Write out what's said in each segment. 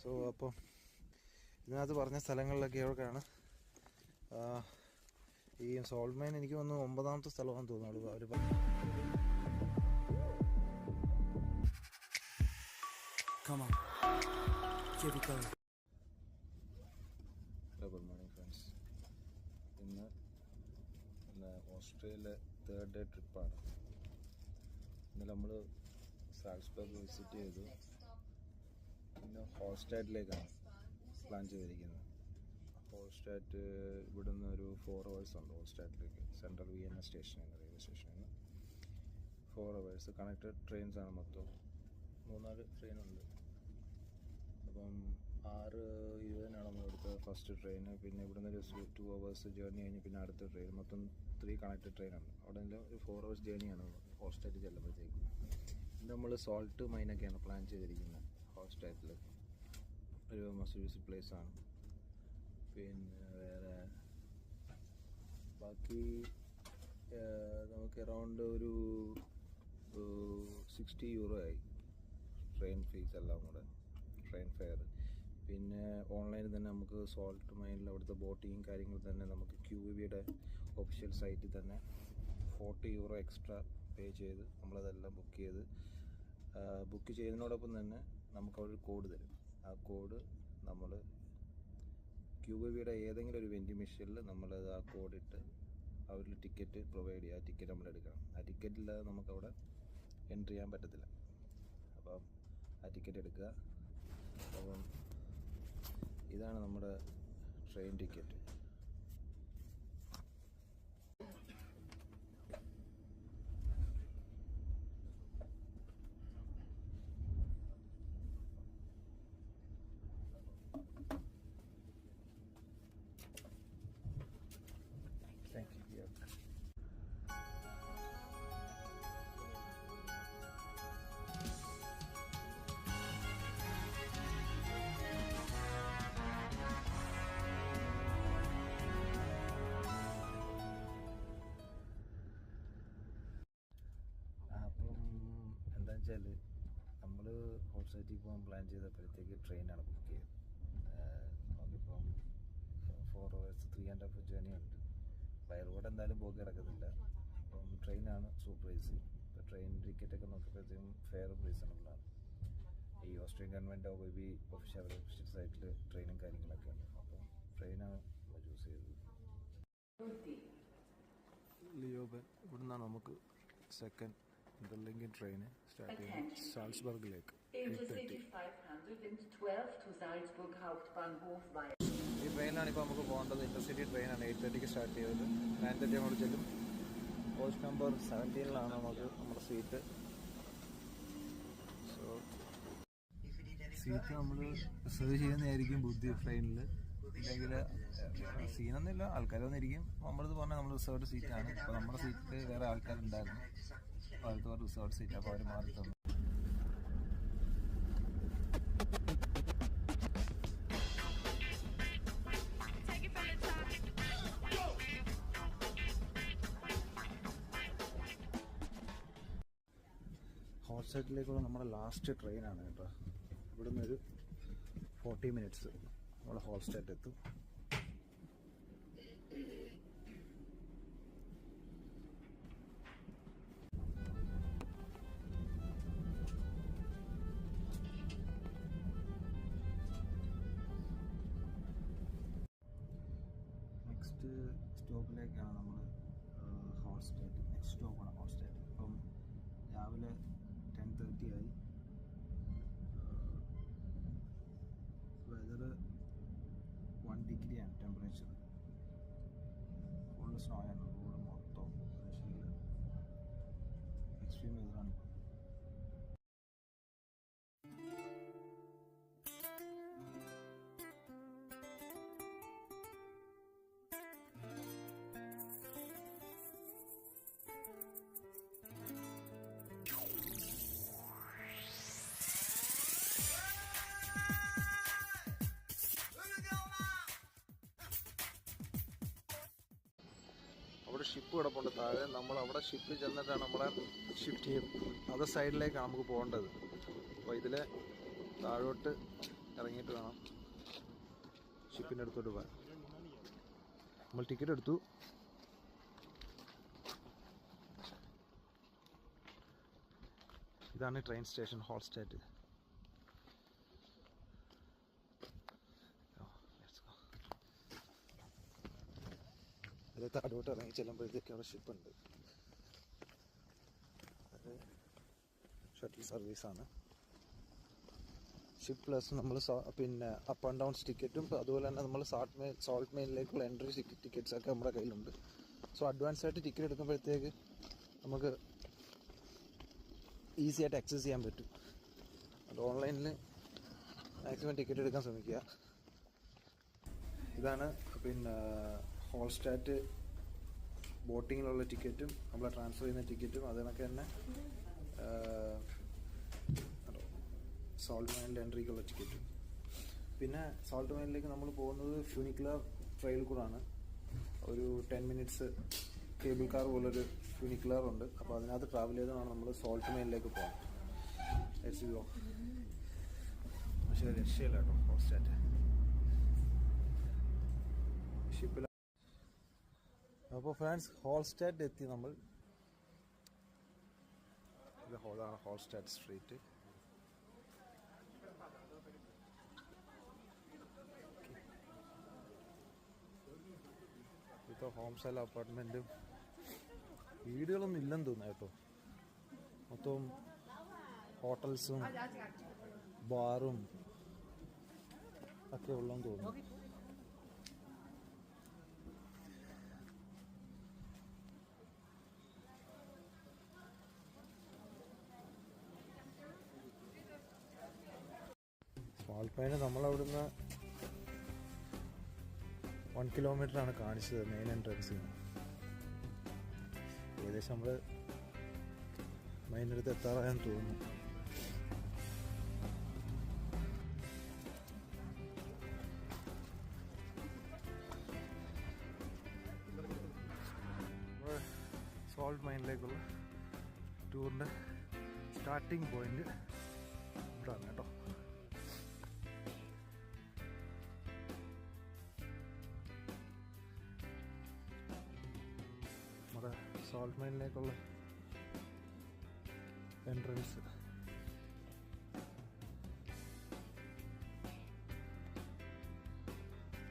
So അപ്പം ഇതിനകത്ത് പറഞ്ഞ സ്ഥലങ്ങളിലൊക്കെ എവിടെയാണ് ഈ സോൾട്ട് മൈൻ എനിക്ക് തോന്നുന്നു 9ാമത്തെ സ്ഥലമാണെന്ന് തോന്നുന്നു അവർ ഹലോ, ഗുഡ് മോർണിംഗ് ഫ്രണ്ട്സ്. ഇന്ന് ഓസ്ട്രേലിയയിലെ 3rd ഡേ ട്രിപ്പാണ്. ഇന്നലെ നമ്മൾ സാൽസ്ബർഗ് വിസിറ്റ് ചെയ്തു. ഇന്ന് ഹോൾസ്റ്റാറ്റിലേക്കാണ് പ്ലാൻ ചെയ്തിരിക്കുന്നത്. ഹോൾസ്റ്റാറ്റ് ഇവിടുന്ന് ഒരു 4 hours ഉണ്ട് ഹോൾസ്റ്റാറ്റിലേക്ക്. സെൻട്രൽ വിയന്ന സ്റ്റേഷനിൽ നിന്ന്, റെയിൽവേ സ്റ്റേഷനിൽ നിന്ന് 4 hours. കണക്റ്റഡ് ട്രെയിൻസാണ് മൊത്തം. 3-4 ട്രെയിനുണ്ട്. അപ്പം 6:20 ഇവിടുത്തെ ഫസ്റ്റ് ട്രെയിൻ. പിന്നെ ഇവിടുന്ന് ഒരു 2 hours ജേർണി കഴിഞ്ഞ് പിന്നെ അടുത്ത ട്രെയിൻ. മൊത്തം 3 കണക്റ്റഡ് ട്രെയിനാണ്. അവിടെ ഒരു 4 hours ജേർണിയാണ് ഹോൾസ്റ്റാറ്റ് ചെല്ലുമ്പോഴത്തേക്ക്. ഇത് നമ്മൾ സോൾട്ട് മൈനൊക്കെയാണ് പ്ലാൻ ചെയ്തിരിക്കുന്നത്. ഹോൾസ്റ്റാറ്റിൽ ഒരു മസ്റ്റ് വിസിറ്റ് പ്ലേസ് ആണ്. പിന്നെ വേറെ ബാക്കി നമുക്ക് അറൗണ്ട് ഒരു 60 euro ആയി ട്രെയിൻ ഫീസ് എല്ലാം കൂടെ, ട്രെയിൻ ഫെയർ. പിന്നെ ഓൺലൈനിൽ തന്നെ നമുക്ക് സോൾട്ട് മൈനിൽ അവിടുത്തെ ബോട്ടിങ്ങും കാര്യങ്ങളും തന്നെ നമുക്ക് QVBയുടെ ഒഫീഷ്യൽ സൈറ്റിൽ തന്നെ 40 euro എക്സ്ട്രാ പേ ചെയ്ത് നമ്മളതെല്ലാം ബുക്ക് ചെയ്യുന്നതിനോടൊപ്പം തന്നെ നമുക്കവർ കോഡ് തരും. ആ കോഡ് നമ്മൾ QVBയുടെ ഏതെങ്കിലും ഒരു വെൻഡിങ് മെഷീനിൽ നമ്മളത് ആ കോഡിട്ട് അവരിൽ ടിക്കറ്റ് പ്രൊവൈഡ് ചെയ്യുക. ആ ടിക്കറ്റ് നമ്മൾ എടുക്കണം. ആ ടിക്കറ്റില്ലാതെ നമുക്കവിടെ എൻട്രി ചെയ്യാൻ പറ്റത്തില്ല. അപ്പം ആ ടിക്കറ്റ് എടുക്കുക. അപ്പം ഇതാണ് നമ്മുടെ ട്രെയിൻ ടിക്കറ്റ്. Thank you. വെച്ചാൽ നമ്മൾ ഹോൾസ്റ്റാറ്റിൽ പോകാൻ പ്ലാൻ ചെയ്തപ്പോഴത്തേക്ക് ട്രെയിനാണ് ബുക്ക് ചെയ്തത്. നമുക്കിപ്പം 4 hours 3.5 ജേർണി ഉണ്ട്. ബൈ റോഡ് എന്തായാലും പോക്ക് കിടക്കത്തില്ല. അപ്പം ട്രെയിനാണ് സൂപ്പർ ഈസി. ഇപ്പോൾ ട്രെയിൻ ടിക്കറ്റൊക്കെ നോക്കിയപ്പോഴത്തേക്കും ഫെയറും റീസണബിളാണ്. ഈ ഓസ്ട്രേലിയൻ ഗവൺമെൻറ് ഒഫീഷ്യൽ സൈറ്റിൽ ട്രെയിനും കാര്യങ്ങളൊക്കെ ഉണ്ട്. അപ്പം ട്രെയിനാണ് നമ്മൾ ചൂസ് ചെയ്തത്. ലിയോബൻ ഇവിടെ നിന്നാണ് നമുക്ക് സെക്കൻഡ് ഇന്റർലിങ്കിങ് ട്രെയിൻ സ്റ്റാർട്ട് ചെയ്യുന്നത് സാൽസ്ബർഗിലേക്ക്. ഈ ട്രെയിനാണ് ഇപ്പോൾ നമുക്ക് പോകേണ്ടത്. ഇന്റർസിറ്റി ട്രെയിനാണ്. 8:30 സ്റ്റാർട്ട് ചെയ്തത്. 9:30 അങ്ങോട്ട് ചെല്ലും. കോച്ച് നമ്പർ 17 നമുക്ക് നമ്മുടെ സീറ്റ്. സോ സീറ്റ് നമ്മൾ റിസർവ് ചെയ്യുന്നതായിരിക്കും ബുദ്ധി ട്രെയിനിൽ. ഇല്ലെങ്കിൽ സീനൊന്നുമില്ല, ആൾക്കാരൊന്നും ഇരിക്കും. നമ്മളത് പറഞ്ഞാൽ നമ്മൾ റിസർവ്ഡ് സീറ്റാണ്. അപ്പോൾ നമ്മുടെ സീറ്റിൽ വേറെ ആൾക്കാരുണ്ടായിരുന്നു. അടുത്ത റിസർവ്ഡ് സീറ്റ്. അപ്പോൾ അവർ മാറി തന്നു. ഹോൾസ്റ്റാറ്റിലേക്കുള്ള നമ്മുടെ ലാസ്റ്റ് ട്രെയിനാണ് കേട്ടോ. ഇവിടുന്ന് ഒരു 40 minutes നമ്മൾ ഹോൾസ്റ്റാറ്റ് എത്തും. നെക്സ്റ്റ് സ്റ്റോപ്പിലേക്കാണ് നമ്മൾ ഹോൾസ്റ്റാറ്റ്. Next സ്റ്റോപ്പാണ് Hallstatt. ഇപ്പം രാവിലെ 10:30 ആയി. വെതർ 1 degree ആണ് ടെമ്പറേച്ചർ. ഫുള്ള് സ്നോ ആണ് റോഡ് മൊത്തം. എക്സ്ട്രീം വെതറാണ് ഇപ്പോൾ. അവിടെ ഷിപ്പ് കിടപ്പുണ്ട് താഴെ. നമ്മൾ അവിടെ ഷിപ്പിൽ ചെന്നിട്ടാണ് നമ്മളെ ഷിഫ്റ്റ് ചെയ്യും. അതർ സൈഡിലേക്കാണ് നമുക്ക് പോകേണ്ടത്. അപ്പോൾ ഇതിൽ താഴോട്ട് ഇറങ്ങിയിട്ട് വേണം ഷിപ്പിൻ്റെ അടുത്തോട്ട് പോകാൻ. നമ്മൾ ടിക്കറ്റ് എടുത്തു. ഇതാണ് ട്രെയിൻ സ്റ്റേഷൻ ഹോൾസ്റ്റാറ്റ്. അത് താഴോട്ട് ഇറങ്ങി ചെല്ലുമ്പോഴത്തേക്ക് അവിടെ ഷിപ്പുണ്ട്. അത് ഷട്ടിൽ സർവീസാണ്. ഷിപ്പ് പ്ലസ് നമ്മൾ പിന്നെ അപ്പ് ആൻഡ് ഡൗൺസ് ടിക്കറ്റും അതുപോലെ തന്നെ നമ്മൾ സോൾട്ട് മെയിനിലേക്കുള്ള എൻട്രി ടിക്കറ്റ്സ് ഒക്കെ നമ്മുടെ കയ്യിലുണ്ട്. സോ അഡ്വാൻസ് ആയിട്ട് ടിക്കറ്റ് എടുക്കുമ്പോഴത്തേക്ക് നമുക്ക് ഈസി ആയിട്ട് ആക്സസ് ചെയ്യാൻ പറ്റും. അത് ഓൺലൈനിൽ മാക്സിമം ടിക്കറ്റ് എടുക്കാൻ ശ്രമിക്കുക. ഇതാണ് പിന്നെ ഹോൾസ്റ്റാറ്റ് ബോട്ടിങ്ങിലുള്ള ടിക്കറ്റും നമ്മളെ ട്രാൻസ്ഫർ ചെയ്യുന്ന ടിക്കറ്റും അതിനൊക്കെ തന്നെ സോൾട്ട് മൈനിൻ്റെ എൻട്രിക്കുള്ള ടിക്കറ്റും. പിന്നെ സോൾട്ട് മൈനിലേക്ക് നമ്മൾ പോകുന്നത് ഫ്യൂണിക്കുലർ ട്രെയിൽ കൂടാണ്. ഒരു 10 മിനിറ്റ്സ് കേബിൾ കാർ പോലൊരു ഫ്യൂണിക്കുലർ ഉണ്ട്. അപ്പോൾ അതിനകത്ത് ട്രാവൽ ചെയ്താണ് നമ്മൾ സോൾട്ട് മൈനിലേക്ക് പോകാം. പക്ഷേ രക്ഷയില്ല കേട്ടോ ഹോൾസ്റ്റാറ്റ് ഷിപ്പിൽ. അപ്പോൾ ഫ്രണ്ട്സ് ഹോൾസ്റ്റാറ്റ് എത്തി നമ്മൾ. ഇത് ഹോൾസ്റ്റാറ്റ് സ്ട്രീറ്റ്. ഇപ്പോൾ ഹോം സ്റ്റൈൽ അപ്പാർട്ട്മെൻറ്റും വീടുകളൊന്നും ഇല്ലെന്ന് തോന്നുന്നു കേട്ടോ. മൊത്തം ഹോട്ടൽസും ബാറും ഒക്കെ ഉള്ളതെന്ന് തോന്നുന്നു. സോൾട്ട് മൈൻ നമ്മളവിടുന്ന് 1 കിലോമീറ്ററാണ് കാണിച്ചത് മെയിൻ എൻട്രൻസിൽ നിന്ന്. ഏകദേശം നമ്മൾ മൈനടുത്ത് എത്താറായെന്ന് തോന്നുന്നു. സോൾട്ട് മൈനിലേക്കുള്ള ടൂറിൻ്റെ സ്റ്റാർട്ടിങ് പോയിന്റ് ഇവിടെയാണ് കേട്ടോ. നമ്മുടെ സോൾട്ട് മൈനിലേക്കുള്ള എൻട്രൻസ്.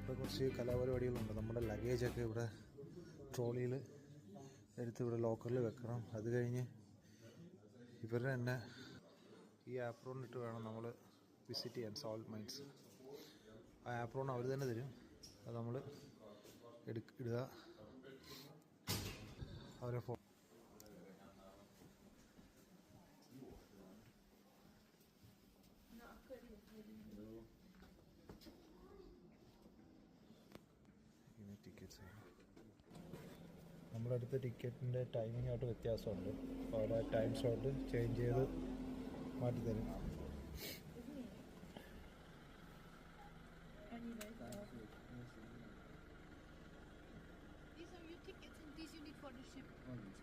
ഇവിടെ കുറച്ച് കലാപരിപാടികളുണ്ട്. നമ്മുടെ ലഗേജൊക്കെ ഇവിടെ ട്രോളിയിൽ എടുത്ത് ഇവിടെ ലോക്കറിൽ വെക്കണം. അത് കഴിഞ്ഞ് ഇവർ തന്നെ ഈ ആപ്രോൺ ഇട്ട് വേണം നമ്മൾ വിസിറ്റ് ചെയ്യാൻ സോൾട്ട് മൈൻസ്. ആ ആപ്രോൺ അവർ തന്നെ തരും. അത് നമ്മൾ ഇടുക. അവരെ ടിക്കറ്റ്സ് നമ്മുടെ അടുത്ത ടിക്കറ്റിൻ്റെ ടൈമിംഗ് ആയിട്ട് വ്യത്യാസമുണ്ട്. അപ്പോൾ അവിടെ ടൈം സ്ലോട്ട് ചേഞ്ച് ചെയ്ത് മാറ്റിത്തരും.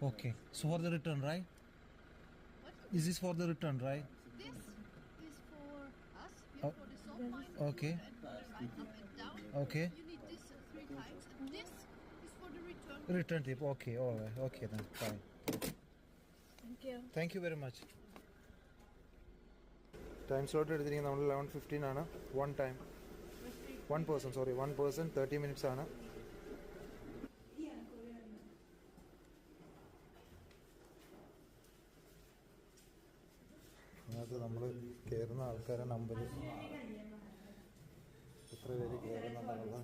Okay, so for the return, right? What? Is this for the return, right? This is for us. Here for the salt mine. Okay. And for the ride up and down. Okay. You need this 3 times. And this is for the return. Return tip. Okay, all right. Okay then, fine. Thank you. Thank you very much. Time slot എടുത്തിരിക്കുന്നത് നമ്മൾ 11:15 ആണ്. One person 30 minutes ആണ്. അതിനകത്ത് നമ്മൾ കയറുന്ന ആൾക്കാരുടെ number, എത്ര പേര് കയറുന്നുണ്ടെന്നുള്ള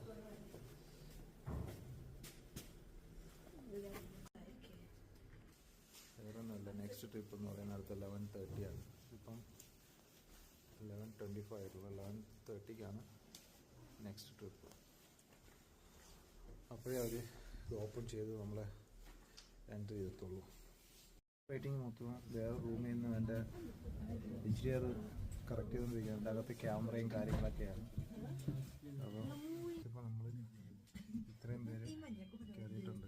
കയറുന്നില്ല. നെക്സ്റ്റ് ട്രിപ്പ് എന്ന് പറയുന്നത് അടുത്ത 11:30 ആണ്. ഇപ്പം 11:25 ആയിട്ടുള്ള 11:30ക്കാണ് നെക്സ്റ്റ് ട്രിപ്പ്. അപ്പോഴേ അവർ ഓപ്പൺ ചെയ്ത് നമ്മളെ എൻട്രി ചെയ്യത്തുള്ളൂ. വെയിറ്റിംഗ് നോക്കുക. വേറെ റൂമിൽ നിന്ന് എൻ്റെ എഞ്ചിനീയർ കറക്റ്റ് ചെയ്തുകൊണ്ടിരിക്കുക. എൻ്റെ അകത്ത് ക്യാമറയും കാര്യങ്ങളൊക്കെയാണ്. അപ്പോൾ ഇപ്പോൾ നമ്മൾ ഇത്രയും പേര് കയറിയിട്ടുണ്ട്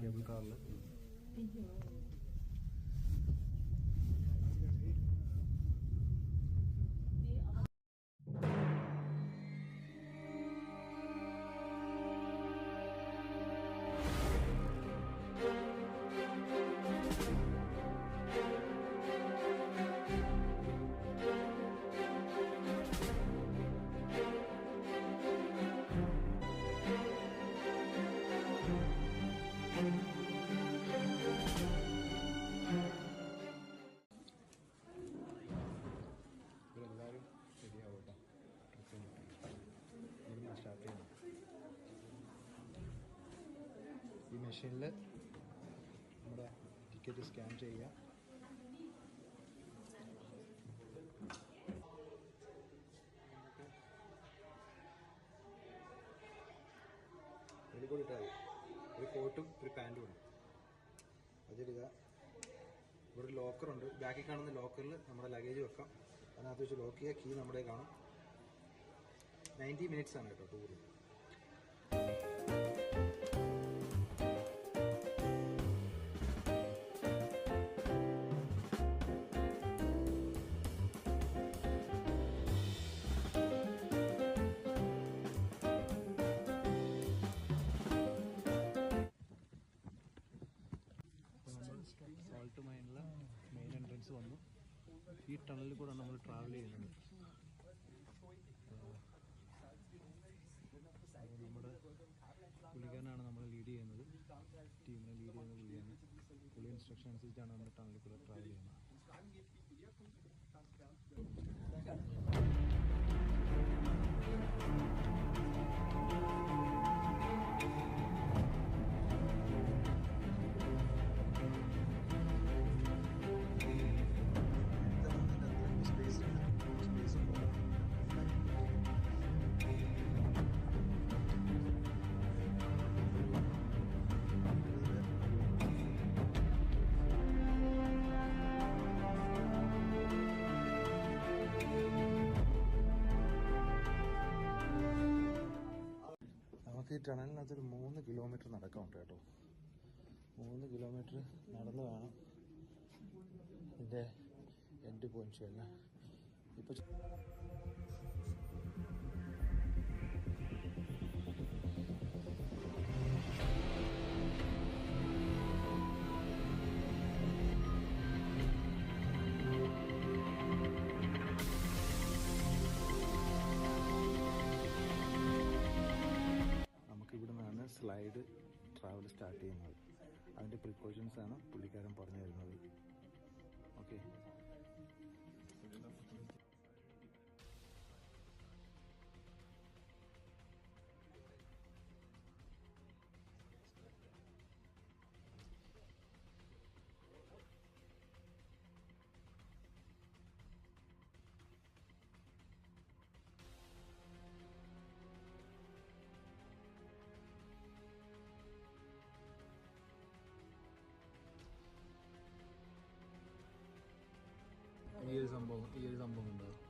കേബിൾ കാറിൽ. മെഷീനിൽ നമ്മുടെ ടിക്കറ്റ് സ്കാൻ ചെയ്യുക. വെളിക്കൂടി ഇട്ടാൽ ഒരു കോട്ടും ഒരു പാൻറ്റും ഉണ്ട്, അതിടുക. ഇവിടെ ഒരു ലോക്കറുണ്ട്, ബാക്കിൽ കാണുന്ന ലോക്കറിൽ നമ്മുടെ ലഗേജ് വെക്കാം. അതിനകത്ത് വെച്ച് ലോക്ക് ചെയ്യുക. കീ നമ്മുടെ കാണും. 90 മിനിറ്റ്സ് ആണ് കേട്ടോ ടൂർ. സോൾട്ട് മൈനിലെ മെയിൻ എൻട്രൻസ് വന്നു. ഈ ടണലിൽ കൂടെ നമ്മൾ ട്രാവൽ ചെയ്യുന്നത്. നമ്മുടെ പുള്ളിക്കാരനാണ് നമ്മൾ ലീഡ് ചെയ്യുന്നത്, ടീമിനെ ലീഡ് ചെയ്യുന്ന പുള്ളിയാണ്. പുള്ളി ഇൻസ്ട്രക്ഷൻ അനുസരിച്ചാണ് നമ്മൾ ടണലിൽ കൂടെ ട്രാവൽ ചെയ്യുന്നത്. നമുക്ക് ഈ ടണലിനകത്തൊരു 3 കിലോമീറ്റർ നടക്കാനുണ്ട് കേട്ടോ. 3 കിലോമീറ്റർ നടന്ന് വേണം ഇതിൻ്റെ എൻഡ് പോയിന്റ് ചെയ്യാൻ. ഇപ്പോൾ സ്ലൈഡ് ട്രാവൽ സ്റ്റാർട്ട് ചെയ്യുന്നത്. അതിൻ്റെ പ്രിക്കോഷൻസാണ് പുള്ളിക്കാരൻ പറഞ്ഞു തരുന്നത്. ഓക്കെ, ഈ ഒരു സംഭവം ഉണ്ടാകും.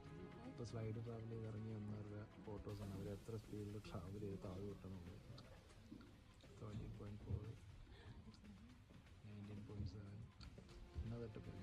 ഇപ്പോൾ സ്ലൈഡ് ട്രാവൽ ചെയ്ത് ഇറങ്ങി വന്നവരുടെ ഫോട്ടോസാണ്. അവർ എത്ര സ്പീഡിൽ ട്രാവൽ ചെയ്ത് താഴെ കിട്ടുന്നുണ്ട്. 13.4, 19.7 എന്നാ തട്ടപ്പല്ലേ.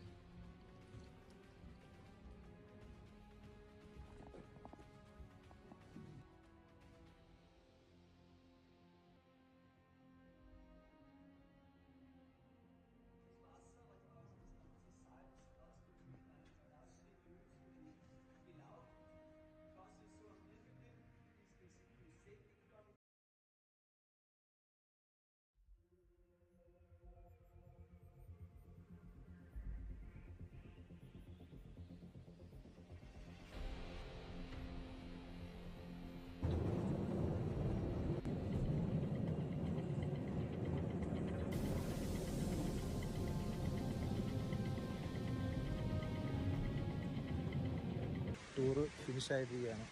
ടൂറ് ഫിനിഷായിരിക്കുകയാണ്.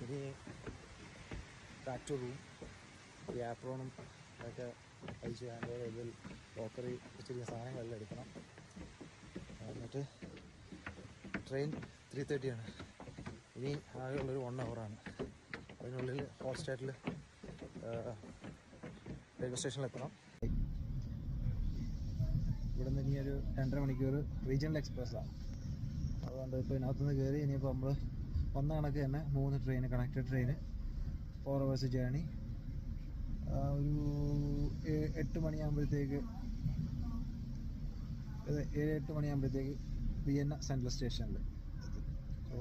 ഇനി ബാക്ക് ടു റൂം. ഈ ആപ്രോണും ഒക്കെ അയച്ച് ഹാൻഡ് ഓവർ ചെയ്ത് ലോക്കറി വെച്ചിരിക്കുന്ന സാധനങ്ങളെല്ലാം എടുക്കണം. എന്നിട്ട് ട്രെയിൻ 3:30 ആണ്. ഇനി ആകെയുള്ളൊരു 1 hour. അതിനുള്ളിൽ ഹോട്ട്സ്റ്റാറ്റിൽ റെയിൽവേ സ്റ്റേഷനിൽ എത്തണം. ഇവിടെ നിന്ന് ഇനി ഒരു 2.5 മണിക്കൂർ റീജിയണൽ എക്സ്പ്രസ്സാണ്. അതുകൊണ്ട് ഇപ്പോൾ ഇതിനകത്തുനിന്ന് കയറി ഇനിയിപ്പോൾ നമ്മൾ വന്ന കണക്ക് തന്നെ 3 train, connected train, 4 hours journey. ഒരു 8 മണിയാകുമ്പോഴത്തേക്ക് 7-8 മണിയാകുമ്പോഴത്തേക്ക് വിയന്ന സെൻട്രൽ സ്റ്റേഷനിൽ. സോ